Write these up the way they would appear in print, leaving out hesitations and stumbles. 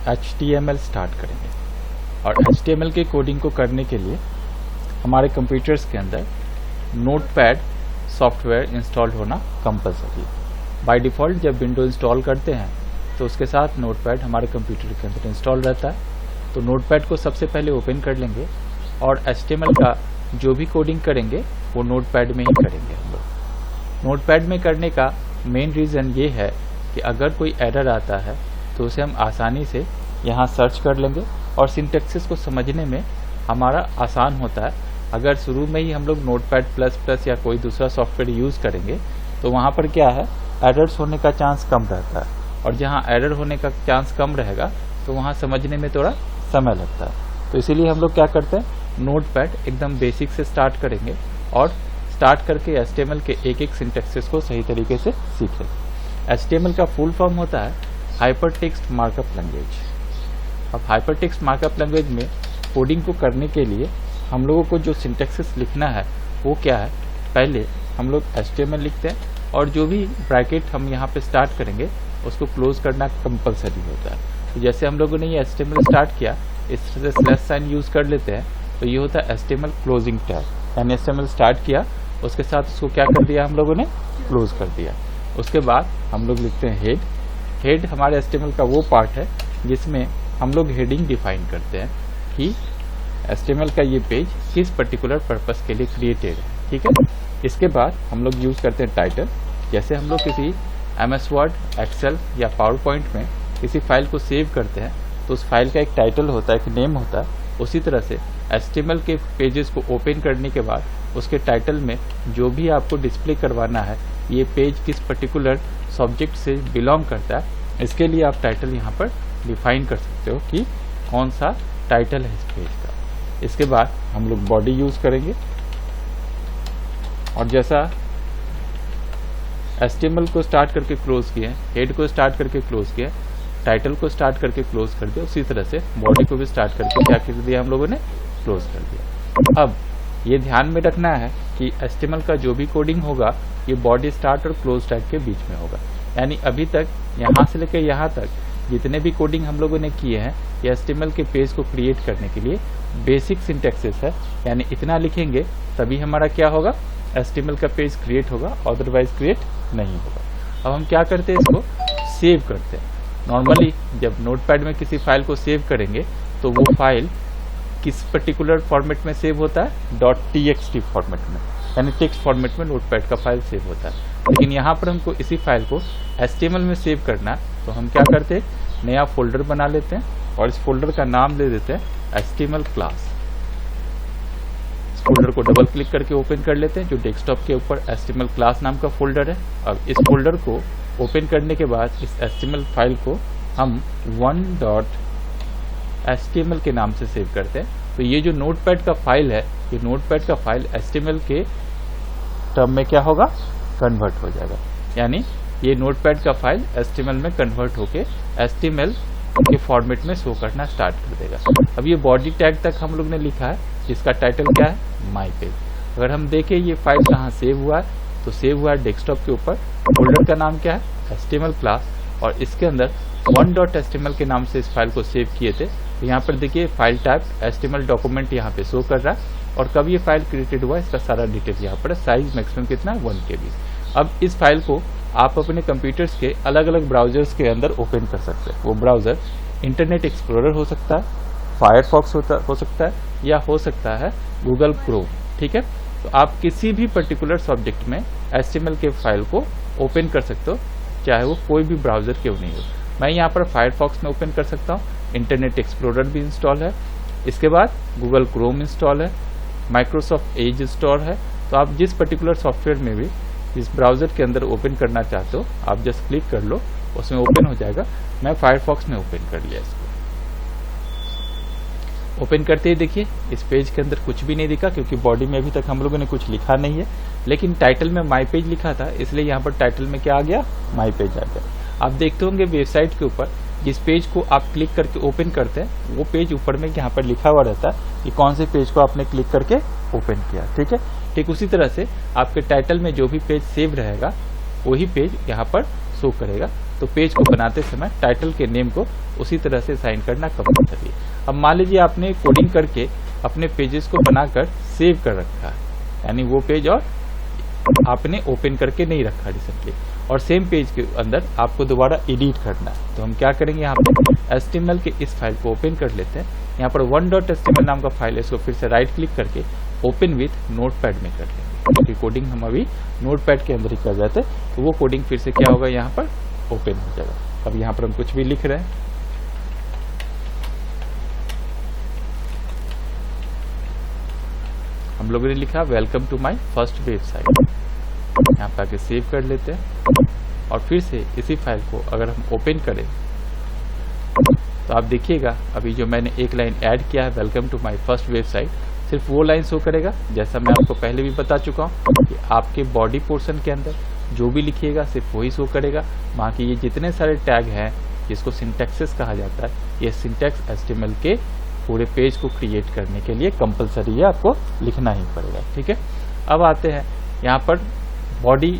HTML start करेंगे। और HTML के कोडिंग को करने के लिए हमारे कंप्यूटर्स के अंदर नोटपैड सॉफ्टवेयर इंस्टॉल होना कंपलसरी है। बाय डिफ़ॉल्ट जब विंडो इंस्टॉल करते हैं तो उसके साथ नोटपैड हमारे कंप्यूटर के अंदर इंस्टॉल रहता है। तो नोटपैड को सबसे पहले ओपन कर लेंगे और HTML का जो भी कोडिंग करेंगे वो नोटपैड में ही करेंगे हम लोग। नोटपैड में करने का मेन रीज़न ये है कि अगर कोई एरर आता है तो उसे हम आसानी से यहाँ सर्च कर लेंगे और सिंटैक्सिस को समझने में हमारा आसान होता है। अगर शुरू में ही हम लोग नोटपैड प्लस प्लस या कोई दूसरा सॉफ्टवेयर यूज़ करेंगे तो वहाँ पर क्या है, एरर्स होने का चांस कम रहता है, और जहाँ एरर होने का चांस कम रहेगा तो वहाँ समझने में थोड़ा समय लगता है। तो इसीलिए हम लोग क्या करते हैं, नोटपैड एकदम बेसिक से स्टार्ट करेंगे और स्टार्ट करके HTML के एक एक सिंटैक्सिस को सही तरीके से सीखेंगे। HTML का फुल फॉर्म होता है हाइपरटेक्स्ट मार्कअप लैंग्वेज। अब हाइपरटेक्स्ट मार्कअप लैंग्वेज में कोडिंग को करने के लिए हम लोगों को जो सिंटैक्सिस लिखना है वो क्या है, पहले हम लोग HTML लिखते हैं और जो भी ब्रैकेट हम यहाँ पे स्टार्ट करेंगे उसको क्लोज करना कंपलसरी होता है। तो जैसे हम लोगों ने ये HTML स्टार्ट किया, इस तरह से स्लैश साइन यूज़ कर लेते हैं तो ये होता है HTML क्लोजिंग टैग। यानी HTML स्टार्ट किया, उसके साथ उसको क्या कर दिया हम लोगों ने, क्लोज कर दिया। उसके बाद हम लोग लिखते हैं हेड। हेड हमारे HTML का वो पार्ट है जिसमें हम लोग हेडिंग डिफाइन करते हैं कि HTML का ये पेज किस पर्टिकुलर पर्पस के लिए क्रिएटेड है। ठीक है, इसके बाद हम लोग यूज़ करते हैं टाइटल। जैसे हम लोग किसी MS वर्ड, एक्सेल या पावर पॉइंट में किसी फाइल को सेव करते हैं तो उस फाइल का एक टाइटल होता है, एक नेम होता है। उसी तरह से HTML के पेजेस को ओपन करने के बाद उसके टाइटल में जो भी आपको डिस्प्ले करवाना है, ये पेज किस पर्टिकुलर सब्जेक्ट से बिलोंग करता है, इसके लिए आप टाइटल यहाँ पर डिफाइन कर सकते हो कि कौन सा टाइटल है इस पेज का। इसके बाद हम लोग बॉडी यूज़ करेंगे और जैसा HTML को स्टार्ट करके क्लोज किया, हेड को स्टार्ट करके क्लोज किया, टाइटल को स्टार्ट करके क्लोज कर दिया, उसी तरह से बॉडी को भी स्टार्ट करके क्या कर दिया हम लोगों ने, क्लोज कर दिया। अब ये ध्यान में रखना है कि HTML का जो भी कोडिंग होगा ये बॉडी स्टार्ट और क्लोज टैग के बीच में होगा। यानी अभी तक यहाँ से लेकर यहाँ तक जितने भी कोडिंग हम लोगों ने किए हैं ये HTML के पेज को क्रिएट करने के लिए बेसिक सिंटैक्सिस है। यानी इतना लिखेंगे तभी हमारा क्या होगा, HTML का पेज क्रिएट होगा, अदरवाइज क्रिएट नहीं होगा। अब हम क्या करते हैं, इसको सेव करते हैं। नॉर्मली जब नोटपैड में किसी फाइल को सेव करेंगे तो वो फाइल किस पर्टिकुलर फॉर्मेट में सेव होता है, .txt फॉर्मेट में, यानी टेक्स्ट फॉर्मेट में नोटपैड का फाइल सेव होता है। लेकिन यहाँ पर हमको इसी फाइल को HTML में सेव करना है तो हम क्या करते हैं, नया फोल्डर बना लेते हैं और इस फोल्डर का नाम दे देते हैं HTML क्लास। इस फोल्डर को डबल क्लिक करके ओपन कर लेते हैं, जो डेस्कटॉप के ऊपर HTML क्लास नाम का फोल्डर है। अब इस फोल्डर को ओपन करने के बाद इस HTML फाइल को हम 1.html के नाम से सेव करते हैं। तो ये जो नोटपैड का फाइल है, ये नोटपैड का फाइल HTML के टर्म में क्या होगा, कन्वर्ट हो जाएगा। यानी ये नोटपैड का फाइल HTML में कन्वर्ट होके HTML के फॉर्मेट में शो करना स्टार्ट कर देगा। अब ये बॉडी टैग तक हम लोग ने लिखा है जिसका टाइटल क्या है, माई पेज। अगर हम देखें ये फाइल कहाँ सेव हुआ है तो सेव हुआ है डेस्कटॉप के ऊपर। फोल्डर का नाम क्या है, HTML क्लास, और इसके अंदर 1.html के नाम से इस फाइल को सेव किए थे। तो यहाँ पर देखिए फाइल टाइप HTML डॉक्यूमेंट यहाँ पे शो कर रहा है और कब ये फाइल क्रिएटेड हुआ इसका सारा डिटेल यहाँ पर। साइज मैक्सिमम कितना, 1 KB। अब इस फाइल को आप अपने कंप्यूटर्स के अलग अलग ब्राउजर्स के अंदर ओपन कर सकते हैं। वो ब्राउज़र इंटरनेट एक्सप्लोरर हो सकता है, फायरफॉक्स हो सकता है, या हो सकता है गूगल क्रोम। ठीक है, तो आप किसी भी पर्टिकुलर सब्जेक्ट में HTML के फाइल को ओपन कर सकते हो, चाहे वो कोई भी ब्राउज़र क्यों नहीं हो। मैं यहाँ पर फायरफॉक्स में ओपन कर सकता हूँ, इंटरनेट एक्सप्लोरर भी इंस्टॉल है, इसके बाद गूगल क्रोम इंस्टॉल है, माइक्रोसॉफ्ट एज इंस्टॉल है। तो आप जिस पर्टिकुलर सॉफ्टवेयर में भी इस ब्राउज़र के अंदर ओपन करना चाहते हो आप जस्ट क्लिक कर लो, उसमें ओपन हो जाएगा। मैं फायरफॉक्स में ओपन कर लिया इसको। ओपन करते ही देखिए इस पेज के अंदर कुछ भी नहीं दिखा क्योंकि बॉडी में अभी तक हम लोगों ने कुछ लिखा नहीं है, लेकिन टाइटल में माई पेज लिखा था इसलिए यहाँ पर टाइटल में क्या आ गया, माई पेज आ गया। आप देखते होंगे वेबसाइट के ऊपर जिस पेज को आप क्लिक करके ओपन करते हैं वो पेज ऊपर में यहाँ पर लिखा हुआ रहता है कि कौन से पेज को आपने क्लिक करके ओपन किया। ठीक है, ठीक उसी तरह से आपके टाइटल में जो भी पेज सेव रहेगा वही पेज यहाँ पर शो करेगा। तो पेज को बनाते समय टाइटल के नेम को उसी तरह से साइन करना कंपल्सरी है। अब मान लीजिए आपने कोडिंग करके अपने पेजेस को बनाकर सेव कर रखा है, यानी वो पेज और आपने ओपन करके नहीं रखा रिसेंटली, और सेम पेज के अंदर आपको दोबारा एडिट करना है। तो हम क्या करेंगे, यहाँ पे HTML के इस फाइल को ओपन कर लेते हैं। यहाँ पर 1.html नाम का फाइल है, इसको फिर से राइट क्लिक करके ओपन विथ नोटपैड में कर लेंगे, क्योंकि कोडिंग हम अभी नोटपैड के अंदर ही कर जाते हैं। तो वो कोडिंग फिर से क्या होगा, यहाँ पर ओपन हो जाएगा। अब यहाँ पर हम कुछ भी लिख रहे हैं, हम लोगों ने लिखा welcome to my first website. यहाँ पे आके सेव कर लेते हैं और फिर से इसी फाइल को अगर हम ओपन करें तो आप देखिएगा अभी जो मैंने एक लाइन ऐड किया है welcome to my first website, सिर्फ वो लाइन शो करेगा। जैसा मैं आपको पहले भी बता चुका हूँ कि आपके बॉडी पोर्शन के अंदर जो भी लिखिएगा सिर्फ वही शो करेगा। बाकी ये जितने सारे टैग हैं जिसको सिंटैक्सेस कहा जाता है, ये सिंटैक्स HTML के पूरे पेज को क्रिएट करने के लिए कंपलसरी है, आपको लिखना ही पड़ेगा। ठीक है, अब आते हैं यहाँ पर बॉडी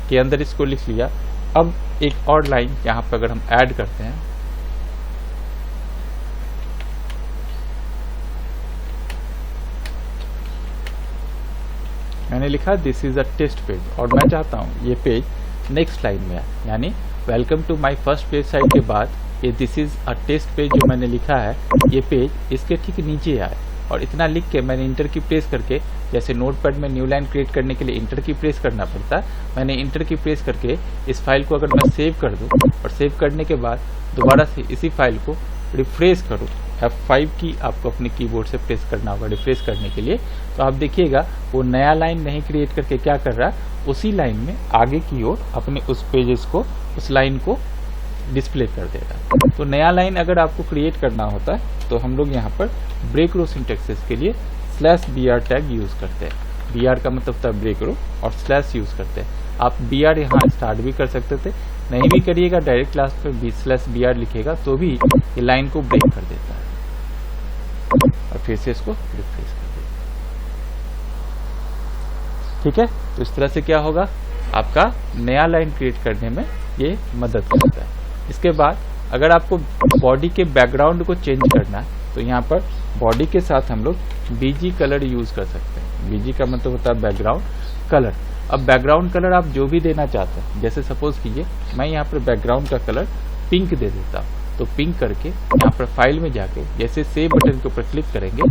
के अंदर इसको लिख लिया। अब एक और लाइन यहाँ पर अगर हम ऐड करते हैं, मैंने लिखा this is a test page, और मैं चाहता हूँ ये पेज नेक्स्ट लाइन में है, यानी welcome to my first website के बाद ये this is a test page जो मैंने लिखा है, ये पेज इसके ठीक नीचे आए। और इतना लिख के मैंने इंटर की प्रेस करके, जैसे नोटपैड में न्यू लाइन क्रिएट करने के लिए इंटर की प्रेस करना पड़ता है, मैंने इंटर की प्रेस करके इस फाइल को अगर मैं सेव कर दूं और सेव करने के बाद दोबारा से इसी फाइल को रिफ्रेश करूं, F5 की आपको अपने कीबोर्ड से प्रेस करना होगा रिफ्रेश करने के लिए, तो आप देखिएगा वो नया लाइन नहीं क्रिएट करके क्या कर रहा है, उसी लाइन में आगे की ओर अपने उस पेजेस को, उस लाइन को डिस्प्ले कर देगा। तो नया लाइन अगर आपको क्रिएट करना होता है तो हम लोग यहाँ पर ब्रेक रो सिंटैक्सेस के लिए /br टैग यूज करते हैं। br का मतलब था ब्रेक रो और स्लैश यूज करते हैं। आप br यहाँ स्टार्ट भी कर सकते थे, नहीं भी करिएगा डायरेक्ट लास्ट पे /br लिखेगा तो भी ये लाइन को ब्रेक कर देता है। और फिर से इसको रिफ्रेश कर देगा। ठीक है, तो इस तरह से क्या होगा, आपका नया लाइन क्रिएट करने में ये मदद करता है। इसके बाद अगर आपको बॉडी के बैकग्राउंड को चेंज करना है तो यहाँ पर बॉडी के साथ हम लोग BG कलर यूज कर सकते हैं। BG का मतलब होता है बैकग्राउंड कलर। अब बैकग्राउंड कलर आप जो भी देना चाहते हैं, जैसे सपोज कीजिए मैं यहाँ पर बैकग्राउंड का कलर पिंक दे देता हूँ, तो पिंक करके यहाँ पर फाइल में जाके जैसे सेव बटन के ऊपर क्लिक करेंगे,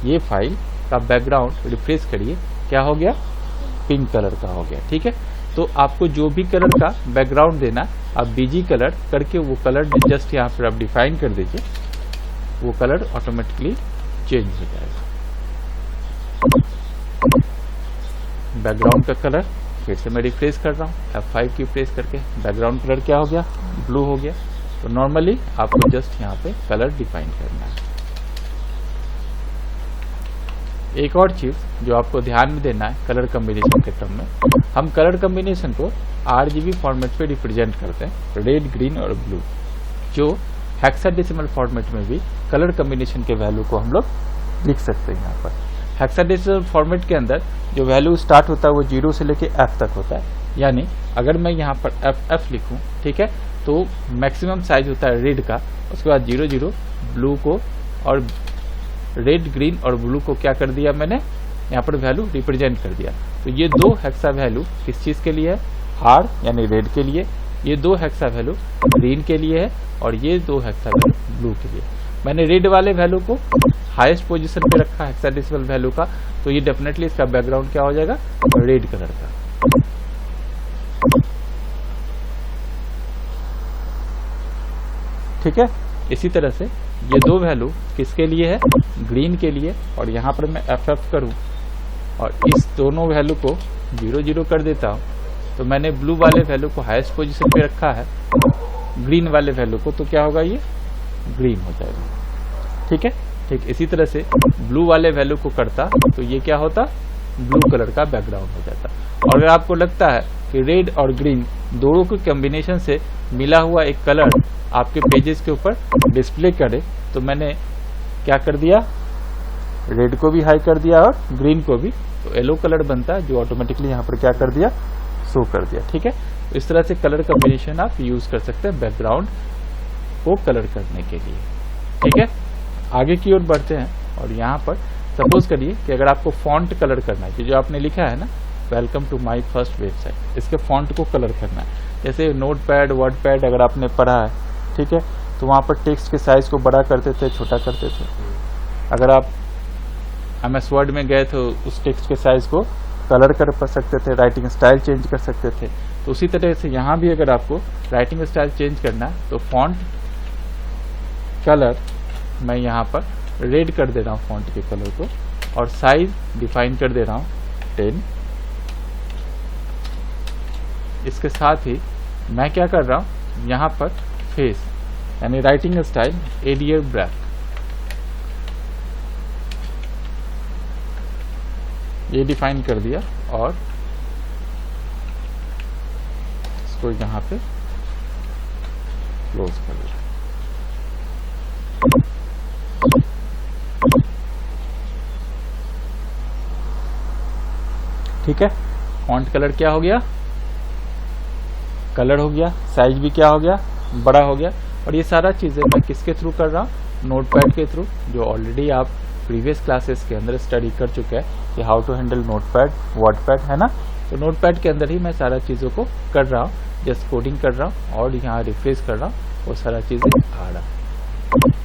ये फाइल का बैकग्राउंड रिफ्रेश करिए, क्या हो गया, पिंक कलर का हो गया। ठीक है, तो आपको जो भी कलर का बैकग्राउंड देना, आप BG कलर करके वो कलर जस्ट यहाँ पर आप डिफाइन कर दीजिए, वो कलर ऑटोमेटिकली चेंज हो जाएगा। बैकग्राउंड का कलर फिर से मैं रिफ्रेश कर रहा हूँ, F5 की प्रेस करके बैकग्राउंड कलर क्या हो गया, ब्लू हो गया। तो नॉर्मली आपको जस्ट यहाँ पे कलर डिफाइन करना है। एक और चीज जो आपको ध्यान में देना है कलर कॉम्बिनेशन के क्रम में, हम कलर कॉम्बिनेशन को RGB फॉर्मेट पे रिप्रेजेंट करते हैं, रेड, ग्रीन और ब्लू, जो हेक्साडेसिमल फॉर्मेट में भी कलर कॉम्बिनेशन के वैल्यू को हम लोग लिख सकते हैं। यहाँ पर हेक्साडेसिमल फॉर्मेट के अंदर जो वैल्यू स्टार्ट होता है वो 0 से लेके F तक होता है, यानी अगर मैं यहाँ पर FF लिखूं, ठीक है, तो मैक्सिमम साइज होता है रेड का, उसके बाद 00 ब्लू को, और रेड, ग्रीन और ब्लू को क्या कर दिया मैंने यहाँ पर वैल्यू रिप्रेजेंट कर दिया। तो ये दो हेक्सा वैल्यू किस चीज के लिए है, हार्ड यानी रेड के लिए, ये दो हेक्सा वैल्यू ग्रीन के लिए है, और ये दो हेक्सा वैल्यू ब्लू के लिए। मैंने रेड वाले वैल्यू को हाईएस्ट पोजीशन पे रखा हेक्साडेसिमल वैल्यू का, तो ये डेफिनेटली इसका बैकग्राउंड क्या हो जाएगा, रेड कलर का। ठीक है, इसी तरह से ये दो वैल्यू किसके लिए है, ग्रीन के लिए, और यहाँ पर मैं FF करूं और इस दोनों वैल्यू को 00 कर देता हूं, तो मैंने ब्लू वाले वैल्यू को हाईएस्ट पोजीशन पे रखा है, ग्रीन वाले वैल्यू को, तो क्या होगा, ये ग्रीन हो जाएगा। ठीक है, ठीक इसी तरह से ब्लू वाले वैल्यू को करता तो ये क्या होता, ब्लू कलर का बैकग्राउंड हो जाता। और अगर आपको लगता है कि रेड और ग्रीन दोनों के कॉम्बिनेशन से मिला हुआ एक कलर आपके पेजेस के ऊपर डिस्प्ले करे, तो मैंने क्या कर दिया, रेड को भी हाई कर दिया और ग्रीन को भी, तो येलो कलर बनता है जो ऑटोमेटिकली यहाँ पर क्या कर दिया, शो कर दिया। ठीक है, इस तरह से कलर कॉम्बिनेशन आप यूज कर सकते हैं बैकग्राउंड को कलर करने के लिए। ठीक है, आगे की ओर बढ़ते हैं और यहाँ पर सपोज करिए कि अगर आपको फॉन्ट कलर करना है, जो आपने लिखा है ना welcome to my first website, इसके फॉन्ट को कलर करना है। जैसे नोटपैड वर्डपैड अगर आपने पढ़ा है, ठीक है, तो वहाँ पर टेक्स्ट के साइज को बड़ा करते थे, छोटा करते थे। अगर आप MS वर्ड में गए तो उस टेक्स्ट के साइज को कलर कर सकते थे, राइटिंग स्टाइल चेंज कर सकते थे। तो उसी तरह से यहाँ भी अगर आपको राइटिंग स्टाइल चेंज करना है तो फॉन्ट कलर मैं यहाँ पर रेड कर दे रहा हूँ फॉन्ट के कलर को, और साइज डिफाइन कर दे रहा हूँ 10। इसके साथ ही मैं क्या कर रहा हूँ, यहाँ पर फेस यानी राइटिंग स्टाइल एरियल ब्लैक, ये डिफाइन कर दिया और इसको यहाँ पे क्लोज कर दिया। ठीक है, फॉन्ट कलर क्या हो गया, कलर हो गया, साइज भी क्या हो गया, बड़ा हो गया। और ये सारा चीजें मैं किसके थ्रू कर रहा हूँ, नोटपैड के थ्रू, जो ऑलरेडी आप प्रीवियस क्लासेस के अंदर स्टडी कर चुके हैं कि how to handle Notepad WordPad, है ना। तो नोटपैड के अंदर ही मैं सारा चीज़ों को कर रहा हूँ, जस्ट कोडिंग कर रहा हूँ और यहाँ रिफ्रेश कर रहा हूँ, वो सारा चीज़ें आ रहा है।